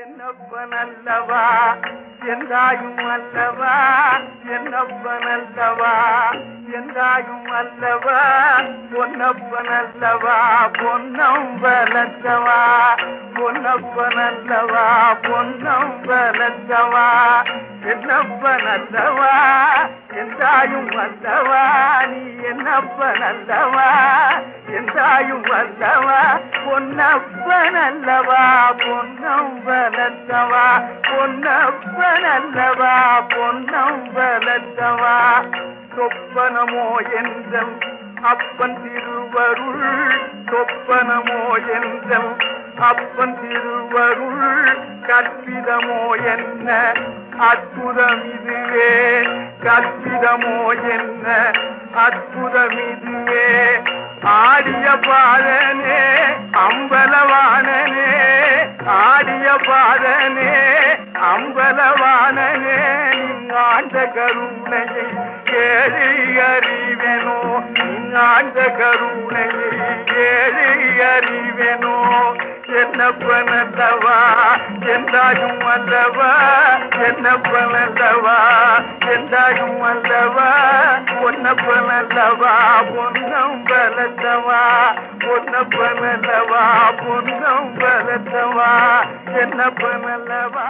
என்னப்பனல்லவா எந்தாயும் அல்லவா என்னப்பனல்லவா எந்தாயும் அல்லவா பொன்னப்பனல்லவா பொன்னம் வளர்த்தவா பொன்னப்பனல்லவா பொன்னம் வளர்த்தவா என்னப்பனல்லவா எந்தாயும் அல்லவா நீ என்னப்பனல்லவா எந்தாயும் அல்லவா பொன்னப்பனல்லவா பொன்னம் வளர்த்தவா பொன்னப்பனல்லவா பொன்னம் வளர்த்தவா சொப்பனமோ என்றம் அப்பன் திருவருள் சொப்பனமோ என்றம் அப்பன் திருவருள் கற்பிதமோ என்ன அற்புதம் இதுவே கற்பிதமோ என்ன அற்புதம் இதுவே ஆடிய பாதனே அம்பலவானனே ஆடிய பாதனே அம்பலவானனே நீங்காண்ட கருணையை கேளி அறிவெனோ நீங்காண்ட கருணையை கேளி அறிவெனோ என்னப்பனல்லவா எந்தாயும் அல்லவா என்னப்பனல்லவா எந்தாயும் அல்லவா பொன்னப்பனல்லவா பொன்னம் வளர்த்தவா பொன்னப்பனல்லவா பொன்னம் வளர்த்தவா என்னப்பனல்லவா